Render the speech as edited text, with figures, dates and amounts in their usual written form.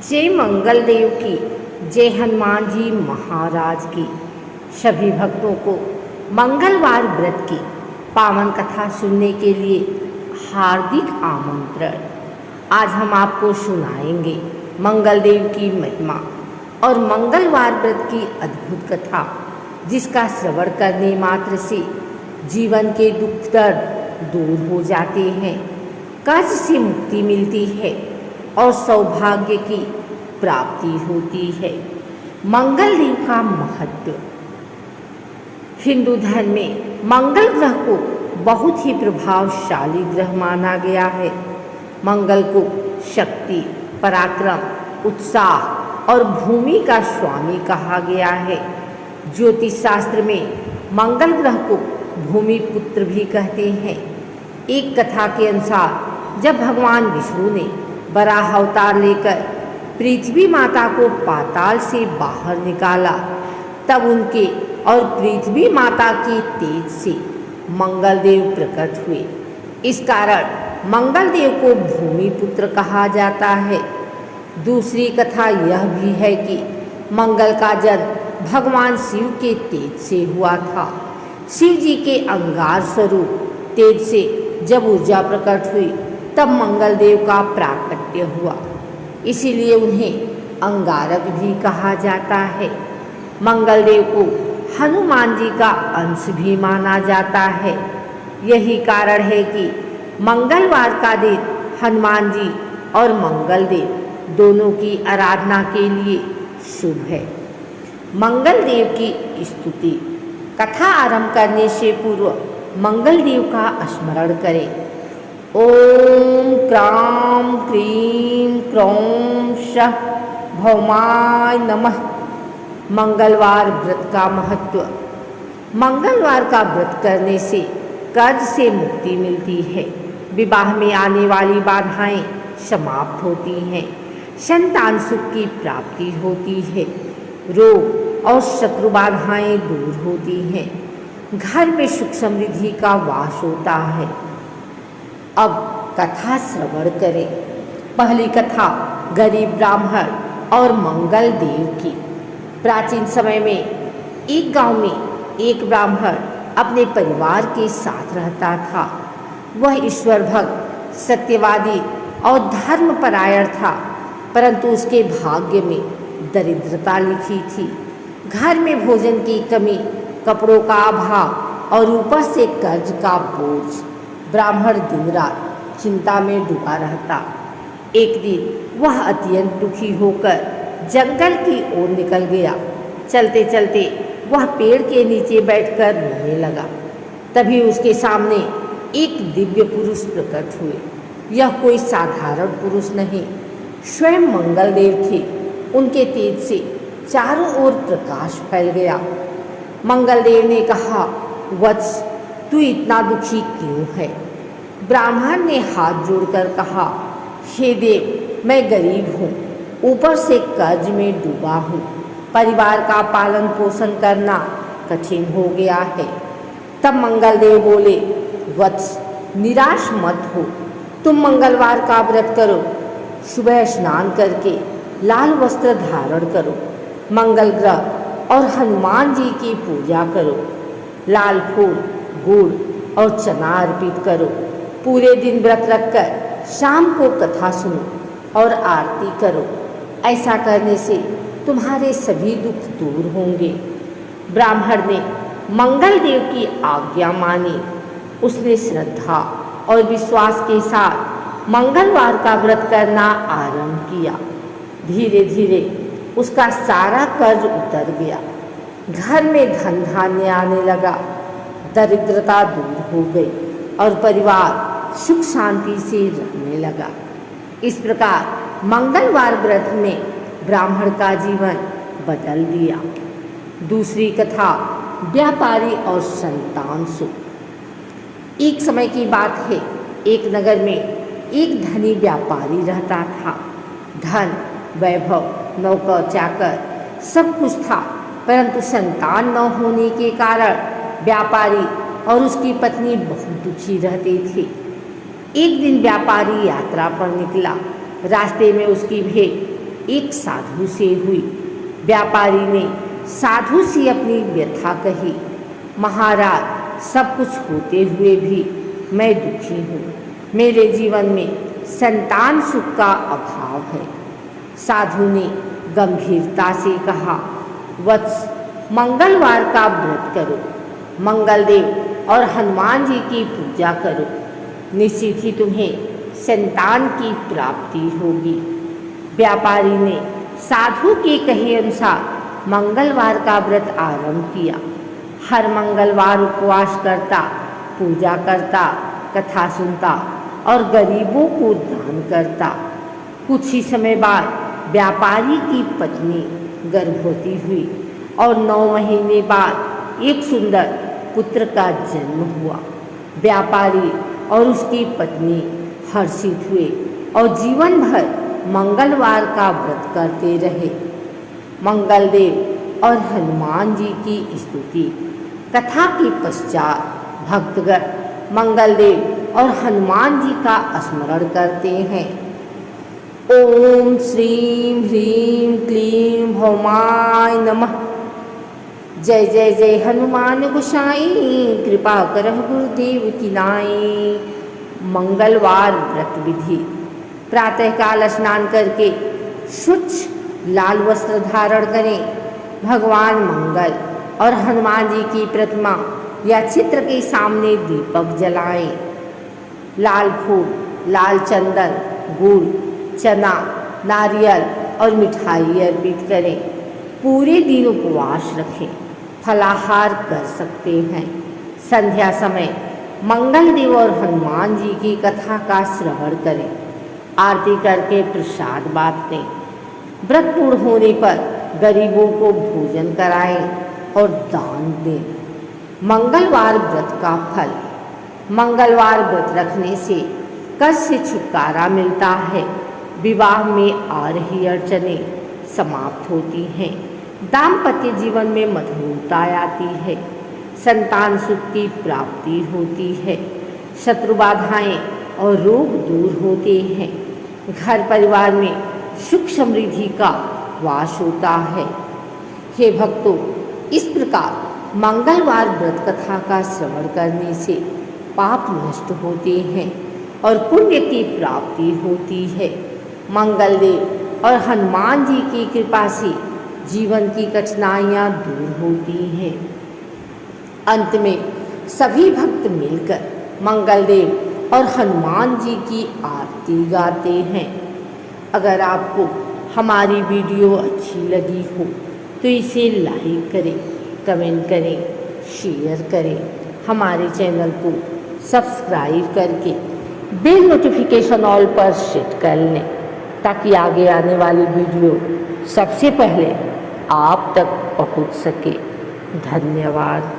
जय मंगल देव की, जय हनुमान जी महाराज की। सभी भक्तों को मंगलवार व्रत की पावन कथा सुनने के लिए हार्दिक आमंत्रण। आज हम आपको सुनाएंगे मंगल देव की महिमा और मंगलवार व्रत की अद्भुत कथा, जिसका श्रवण करने मात्र से जीवन के दुख दर्द दूर हो जाते हैं, कर्ज से मुक्ति मिलती है और सौभाग्य की प्राप्ति होती है। मंगल देव का महत्व। हिंदू धर्म में मंगल ग्रह को बहुत ही प्रभावशाली ग्रह माना गया है। मंगल को शक्ति, पराक्रम, उत्साह और भूमि का स्वामी कहा गया है। ज्योतिष शास्त्र में मंगल ग्रह को भूमि पुत्र भी कहते हैं। एक कथा के अनुसार जब भगवान विष्णु ने वराह अवतार लेकर पृथ्वी माता को पाताल से बाहर निकाला, तब उनके और पृथ्वी माता के तेज से मंगल देव प्रकट हुए। इस कारण मंगल देव को भूमि पुत्र कहा जाता है। दूसरी कथा यह भी है कि मंगल का जन्म भगवान शिव के तेज से हुआ था। शिव जी के अंगार स्वरूप तेज से जब ऊर्जा प्रकट हुई, तब मंगल देव का प्राकट्य हुआ। इसीलिए उन्हें अंगारक भी कहा जाता है। मंगल देव को हनुमान जी का अंश भी माना जाता है। यही कारण है कि मंगलवार का दिन हनुमान जी और मंगल देव दोनों की आराधना के लिए शुभ है। मंगल देव की स्तुति। कथा आरंभ करने से पूर्व मंगल देव का स्मरण करें। ओम क्रां क्रीं क्रौं शः भौमाय नमः। मंगलवार व्रत का महत्व। मंगलवार का व्रत करने से कर्ज से मुक्ति मिलती है, विवाह में आने वाली बाधाएं समाप्त होती हैं, संतान सुख की प्राप्ति होती है, रोग और शत्रु बाधाएं दूर होती हैं, घर में सुख समृद्धि का वास होता है। अब कथा श्रवण करें। पहली कथा गरीब ब्राह्मण और मंगल देव की। प्राचीन समय में एक गांव में एक ब्राह्मण अपने परिवार के साथ रहता था। वह ईश्वर भक्त, सत्यवादी और धर्मपरायण था, परंतु उसके भाग्य में दरिद्रता लिखी थी। घर में भोजन की कमी, कपड़ों का अभाव और ऊपर से कर्ज का बोझ। ब्राह्मण दिन रात चिंता में डूबा रहता। एक दिन वह अत्यंत दुखी होकर जंगल की ओर निकल गया। चलते चलते वह पेड़ के नीचे बैठकर रोने लगा। तभी उसके सामने एक दिव्य पुरुष प्रकट हुए। यह कोई साधारण पुरुष नहीं, स्वयं मंगल देव थे। उनके तेज से चारों ओर प्रकाश फैल गया। मंगल देव ने कहा, वत्स, तू इतना दुखी क्यों है? ब्राह्मण ने हाथ जोड़कर कहा, हे देव, मैं गरीब हूँ, ऊपर से कर्ज में डूबा हूँ, परिवार का पालन पोषण करना कठिन हो गया है। तब मंगल देव बोले, वत्स, निराश मत हो, तुम मंगलवार का व्रत करो, सुबह स्नान करके लाल वस्त्र धारण करो, मंगल ग्रह और हनुमान जी की पूजा करो, लाल फूल, गुड़ और चना अर्पित करो। पूरे दिन व्रत रखकर शाम को कथा सुनो और आरती करो। ऐसा करने से तुम्हारे सभी दुख दूर होंगे। ब्राह्मण ने मंगल देव की आज्ञा मानी। उसने श्रद्धा और विश्वास के साथ मंगलवार का व्रत करना आरंभ किया। धीरे धीरे उसका सारा कर्ज उतर गया। घर में धन धान्य आने लगा, दरिद्रता दूर हो गई और परिवार सुख शांति से रहने लगा। इस प्रकार मंगलवार व्रत ने ब्राह्मण का जीवन बदल दिया। दूसरी कथा व्यापारी और संतान सुख। एक समय की बात है, एक नगर में एक धनी व्यापारी रहता था। धन, वैभव, नौकर चाकर सब कुछ था, परंतु संतान न होने के कारण व्यापारी और उसकी पत्नी बहुत दुखी रहते थे। एक दिन व्यापारी यात्रा पर निकला। रास्ते में उसकी भेंट एक साधु से हुई। व्यापारी ने साधु से अपनी व्यथा कही, महाराज, सब कुछ होते हुए भी मैं दुखी हूँ। मेरे जीवन में संतान सुख का अभाव है। साधु ने गंभीरता से कहा, वत्स, मंगलवार का व्रत करो, मंगलदेव और हनुमान जी की पूजा करो, निश्चित ही तुम्हें संतान की प्राप्ति होगी। व्यापारी ने साधु के कहे अनुसार मंगलवार का व्रत आरंभ किया। हर मंगलवार उपवास करता, पूजा करता, कथा सुनता और गरीबों को दान करता। कुछ ही समय बाद व्यापारी की पत्नी गर्भवती हुई और 9 महीने बाद एक सुंदर पुत्र का जन्म हुआ। व्यापारी और उसकी पत्नी हर्षित हुए और जीवन भर मंगलवार का व्रत करते रहे। मंगलदेव और हनुमान जी की स्तुति कथा के पश्चात भक्तगण मंगलदेव और हनुमान जी का स्मरण करते हैं। ओम श्रीं ह्रीं क्लीं भौमाय नमः। जय जय जय हनुमान गोसाई, कृपा करह गुरुदेव की नाई। मंगलवार व्रत विधि। प्रातःकाल स्नान करके शुद्ध लाल वस्त्र धारण करें। भगवान मंगल और हनुमान जी की प्रतिमा या चित्र के सामने दीपक जलाएं। लाल फूल, लाल चंदन, गुड़, चना, नारियल और मिठाई अर्पित करें। पूरे दिन उपवास रखें। फलाहार कर सकते हैं। संध्या समय मंगलदेव और हनुमान जी की कथा का श्रवण करें। आरती करके प्रसाद बांटें। व्रत पूर्ण होने पर गरीबों को भोजन कराएं और दान दें। मंगलवार व्रत का फल। मंगलवार व्रत रखने से कर्ज से छुटकारा मिलता है। विवाह में आ रही अड़चनें समाप्त होती हैं। दाम्पत्य जीवन में मधुरता आती है। संतान सुख की प्राप्ति होती है। शत्रु बाधाएं और रोग दूर होते हैं। घर परिवार में सुख समृद्धि का वास होता है। हे भक्तों, इस प्रकार मंगलवार व्रत कथा का श्रवण करने से पाप नष्ट होते हैं और पुण्य की प्राप्ति होती है। मंगलदेव और हनुमान जी की कृपा से जीवन की कठिनाइयाँ दूर होती हैं। अंत में सभी भक्त मिलकर मंगलदेव और हनुमान जी की आरती गाते हैं। अगर आपको हमारी वीडियो अच्छी लगी हो तो इसे लाइक करें, कमेंट करें, शेयर करें। हमारे चैनल को सब्सक्राइब करके बेल नोटिफिकेशन ऑल पर सेट कर लें ताकि आगे आने वाली वीडियो सबसे पहले आप तक पहुंच सके। धन्यवाद।